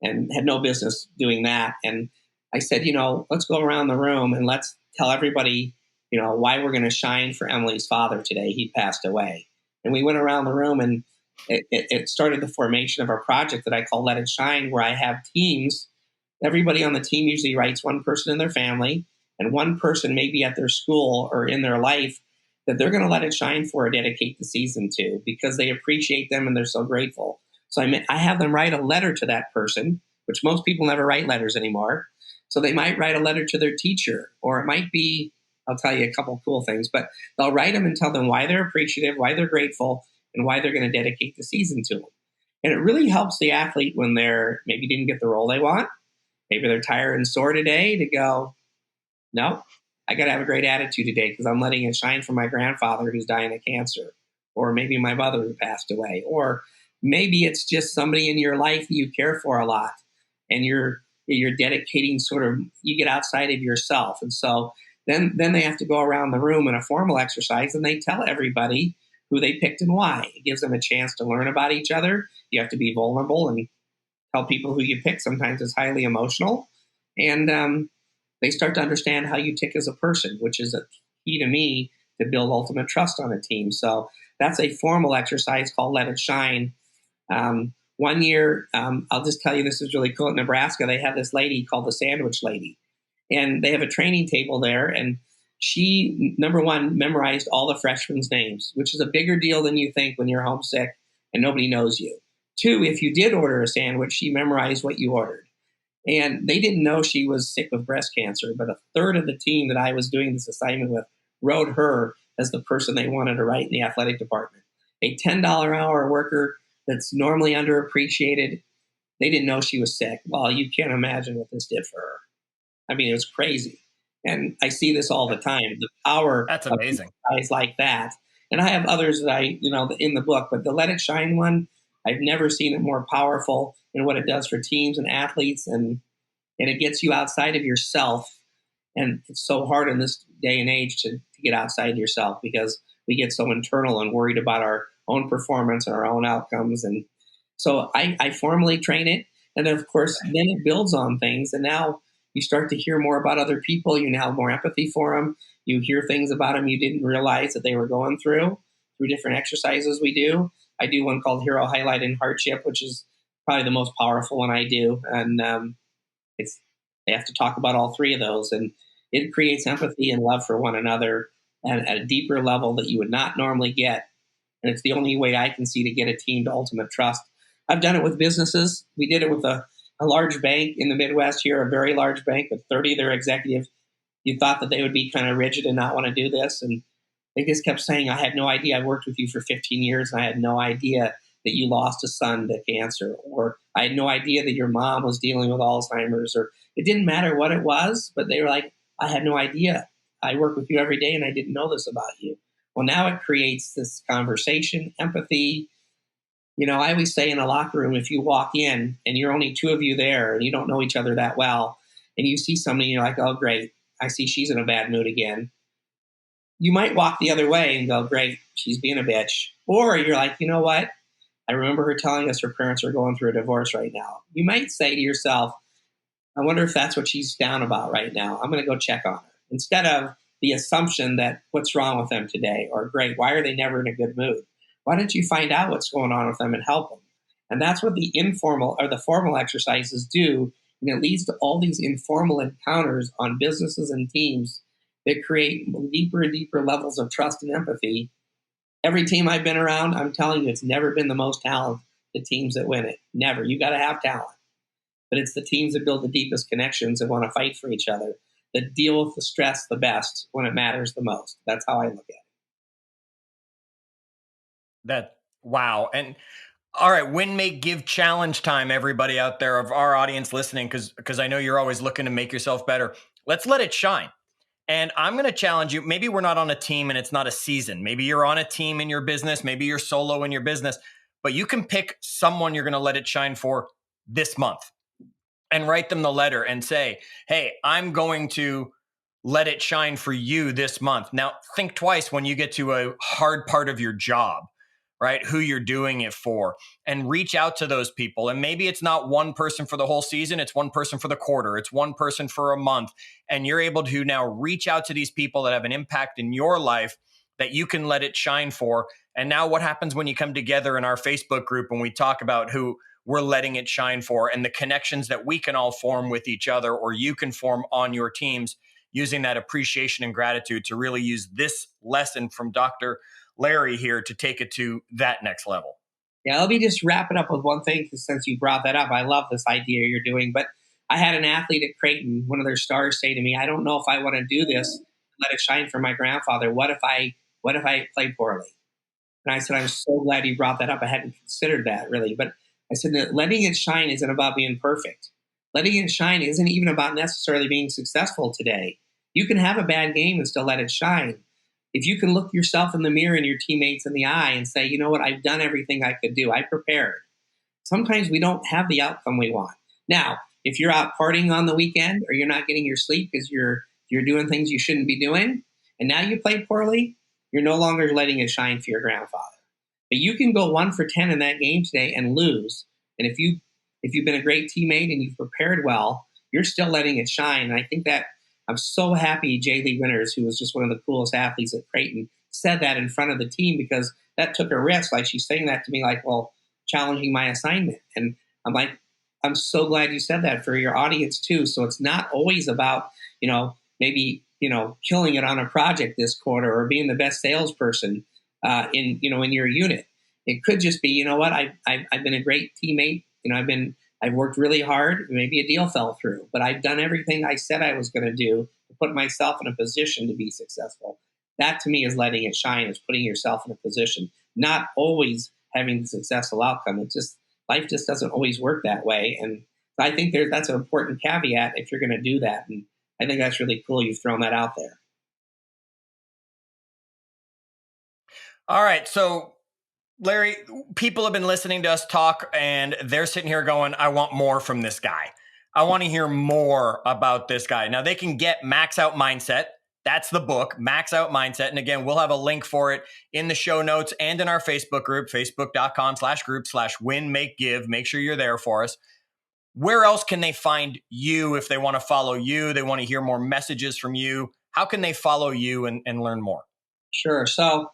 and had no business doing that. And I said, you know, let's go around the room and let's tell everybody, you know, why we're going to shine for Emily's father today. He passed away. And we went around the room, and it started the formation of our project that I call Let It Shine, where I have teams. Everybody on the team usually writes one person in their family and one person maybe at their school or in their life that they're going to let it shine for or dedicate the season to, because they appreciate them and they're so grateful. So I have them write a letter to that person, which most people never write letters anymore. So they might write a letter to their teacher, or it might be, I'll tell you a couple of cool things, but they'll write them and tell them why they're appreciative, why they're grateful, and why they're going to dedicate the season to them. And it really helps the athlete when they're maybe didn't get the role they want. Maybe they're tired and sore today, to go, no, I got to have a great attitude today because I'm letting it shine for my grandfather who's dying of cancer, or maybe my mother who passed away, or maybe it's just somebody in your life that you care for a lot, and you're dedicating sort of, you get outside of yourself. And so then they have to go around the room in a formal exercise and they tell everybody who they picked and why. It gives them a chance to learn about each other. You have to be vulnerable and tell people who you pick. Sometimes it's highly emotional. And they start to understand how you tick as a person, which is a key to me to build ultimate trust on a team. So that's a formal exercise called Let It Shine. One year, I'll just tell you, this is really cool. At Nebraska, they have this lady called the Sandwich Lady. And they have a training table there. And she, number one, memorized all the freshmen''s names, which is a bigger deal than you think when you're homesick and nobody knows you. Two, if you did order a sandwich, she memorized what you ordered. And they didn't know she was sick with breast cancer, but a third of the team that I was doing this assignment with wrote her as the person they wanted to write in the athletic department. A $10 an hour worker that's normally underappreciated. They didn't know she was sick. Well, you can't imagine what this did for her. I mean, it was crazy. And I see this all the time, the power That's of amazing. guys like that. And I have others that in the book, but the Let It Shine one, I've never seen it more powerful in what it does for teams and athletes. And it gets you outside of yourself. And it's so hard in this day and age to get outside yourself because we get so internal and worried about our own performance and our own outcomes. And so I formally train it. And then, of course, then it builds on things. And now you start to hear more about other people. You now have more empathy for them. You hear things about them you didn't realize that they were going through different exercises we do. I do one called Hero Highlight in Hardship, which is probably the most powerful one I do. And they have to talk about all three of those. And it creates empathy and love for one another at a deeper level that you would not normally get. And it's the only way I can see to get a team to ultimate trust. I've done it with businesses. We did it with a large bank in the Midwest here, a very large bank with 30 of their executives. You thought that they would be kind of rigid and not want to do this. And they just kept saying, I had no idea. I worked with you for 15 years and I had no idea that you lost a son to cancer, or I had no idea that your mom was dealing with Alzheimer's, or it didn't matter what it was, but they were like, I had no idea. I work with you every day and I didn't know this about you. Well, now it creates this conversation, empathy. I always say in a locker room, if you walk in and you're only two of you there and you don't know each other that well, and you see somebody and you're like, oh, great, I see she's in a bad mood again. You might walk the other way and go, great, she's being a bitch. Or you're like, you know what? I remember her telling us her parents are going through a divorce right now. You might say to yourself, I wonder if that's what she's down about right now. I'm going to go check on her. Instead of the assumption that what's wrong with them today, or great, why are they never in a good mood? Why don't you find out what's going on with them and help them? And that's what the informal or the formal exercises do. And it leads to all these informal encounters on businesses and teams that create deeper and deeper levels of trust and empathy. Every team I've been around, I'm telling you, it's never been the most talented teams that win it. Never. You got to have talent. But it's the teams that build the deepest connections and want to fight for each other, that deal with the stress the best when it matters the most. That's how I look at it. Wow. And all right, win, make, give challenge time, everybody out there of our audience listening, because I know you're always looking to make yourself better. Let's let it shine. And I'm going to challenge you. Maybe we're not on a team and it's not a season. Maybe you're on a team in your business. Maybe you're solo in your business, but you can pick someone you're going to let it shine for this month and write them the letter and say, hey, I'm going to let it shine for you this month. Now, think twice when you get to a hard part of your job, right? Who you're doing it for, and reach out to those people. And maybe it's not one person for the whole season. It's one person for the quarter. It's one person for a month. And you're able to now reach out to these people that have an impact in your life that you can let it shine for. And now what happens when you come together in our Facebook group and we talk about who we're letting it shine for and the connections that we can all form with each other, or you can form on your teams, using that appreciation and gratitude to really use this lesson from Dr. Larry here to take it to that next level. Yeah, let me just wrap it up with one thing, since you brought that up. I love this idea you're doing, but I had an athlete at Creighton, one of their stars, say to me, I don't know if I want to do this, let it shine for my grandfather. What if I play poorly? And I said, I'm so glad you brought that up. I hadn't considered that really, but I said that letting it shine isn't about being perfect. Letting it shine isn't even about necessarily being successful today. You can have a bad game and still let it shine. If you can look yourself in the mirror and your teammates in the eye and say, you know what, I've done everything I could do. I prepared. Sometimes we don't have the outcome we want. Now, if you're out partying on the weekend or you're not getting your sleep because you're doing things you shouldn't be doing, and now you play poorly, you're no longer letting it shine for your grandfather. But you can go 1 for 10 in that game today and lose. And if you've been a great teammate and you've prepared well, you're still letting it shine. And I think that I'm so happy J. Lee Winters, who was just one of the coolest athletes at Creighton, said that in front of the team, because that took a risk. Like, she's saying that to me like, well, challenging my assignment. And I'm like, I'm so glad you said that for your audience too. So it's not always about, maybe, killing it on a project this quarter or being the best salesperson in your unit. It could just be, I've been a great teammate. I've worked really hard. Maybe a deal fell through, but I've done everything I said I was going to do to put myself in a position to be successful. That to me is letting it shine, is putting yourself in a position, not always having the successful outcome. Life just doesn't always work that way. And I think that's an important caveat if you're going to do that. And I think that's really cool you've thrown that out there. All right. So, Larry, people have been listening to us talk and they're sitting here going, I want more from this guy. I want to hear more about this guy. Now, they can get Max Out Mindset. That's the book, Max Out Mindset. And again, we'll have a link for it in the show notes and in our Facebook group, facebook.com/group/win-make-give. Make sure you're there for us. Where else can they find you if they want to follow you? They want to hear more messages from you. How can they follow you and learn more? Sure. So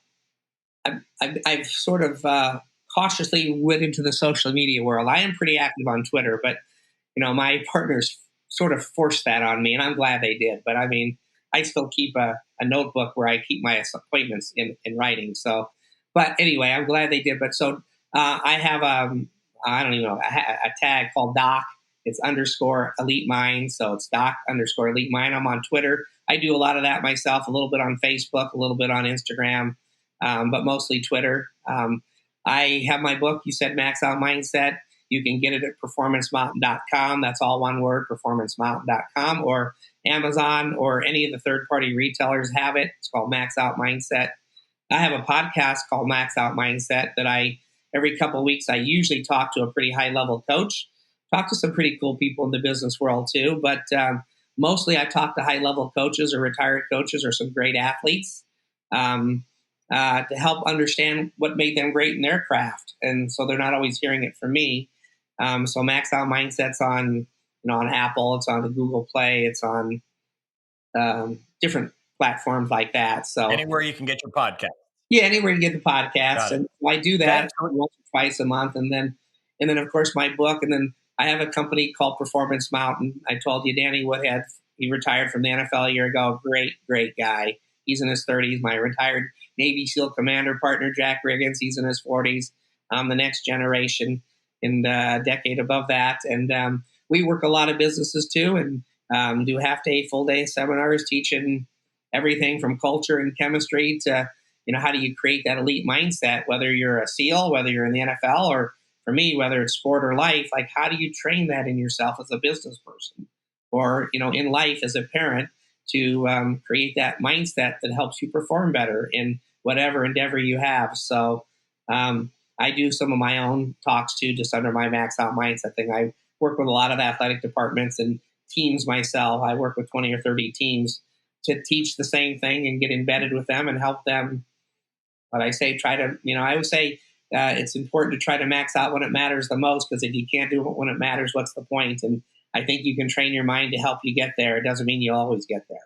I've sort of cautiously went into the social media world. I am pretty active on Twitter, but my partners sort of forced that on me, and I'm glad they did. But I mean, I still keep a notebook where I keep my appointments in writing. So, but anyway, I'm glad they did. But so I have a tag called Doc. It's _elite mind. So it's Doc _elite mind. I'm on Twitter. I do a lot of that myself, a little bit on Facebook, a little bit on Instagram, but mostly Twitter. I have my book. You said Max Out Mindset. You can get it at performancemountain.com. That's all one word, performancemountain.com, or Amazon, or any of the third-party retailers have it. It's called Max Out Mindset. I have a podcast called Max Out Mindset that every couple of weeks, I usually talk to a pretty high-level coach, talk to some pretty cool people in the business world too, but mostly I talk to high-level coaches or retired coaches or some great athletes to help understand what made them great in their craft. And so they're not always hearing it from me. So Max Out Mindset's on Apple, it's on the Google Play, it's on different platforms like that. So anywhere you can get your podcast. Yeah, anywhere you get the podcast. And I do that once or twice a month. And then of course my book. And then I have a company called Performance Mountain. I told you Danny Woodhead, he retired from the NFL a year ago. Great guy. He's in his 30s. My retired Navy SEAL commander partner, Jack Riggins, he's in his 40s. I'm the next generation and a decade above that. And we work a lot of businesses too, and do half-day, full-day seminars teaching everything from culture and chemistry to, how do you create that elite mindset, whether you're a SEAL, whether you're in the NFL, or for me, whether it's sport or life, like how do you train that in yourself as a business person or, in life as a parent to create that mindset that helps you perform better in whatever endeavor you have. So I do some of my own talks too, just under my Max Out Mindset thing. I work with a lot of athletic departments and teams myself. I work with 20 or 30 teams to teach the same thing and get embedded with them and help them. But I say, I would say it's important to try to max out when it matters the most, because if you can't do it when it matters, what's the point? And I think you can train your mind to help you get there. It doesn't mean you'll always get there.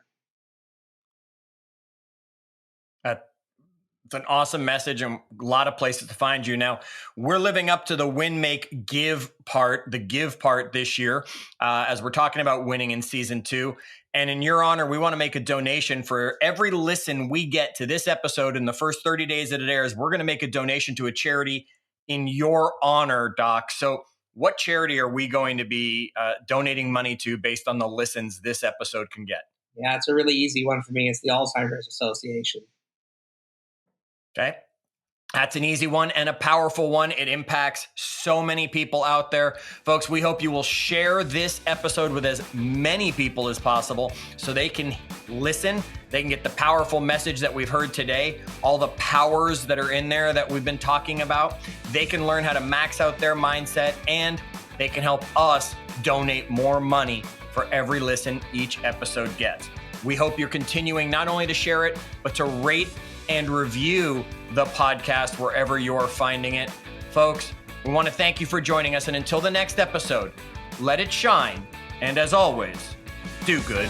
It's an awesome message and a lot of places to find you. Now, we're living up to the win, make, give part, the give part this year, as we're talking about winning in season 2. And in your honor, we want to make a donation for every listen we get to this episode in the first 30 days that it airs. We're going to make a donation to a charity in your honor, Doc. So what charity are we going to be donating money to based on the listens this episode can get? Yeah, it's a really easy one for me. It's the Alzheimer's Association. Okay. That's an easy one and a powerful one. It impacts so many people out there. Folks, we hope you will share this episode with as many people as possible so they can listen. They can get the powerful message that we've heard today, all the powers that are in there that we've been talking about. They can learn how to max out their mindset, and they can help us donate more money for every listen each episode gets. We hope you're continuing not only to share it, but to rate and review the podcast wherever you're finding it. Folks, we want to thank you for joining us. And until the next episode, let it shine. And as always, do good.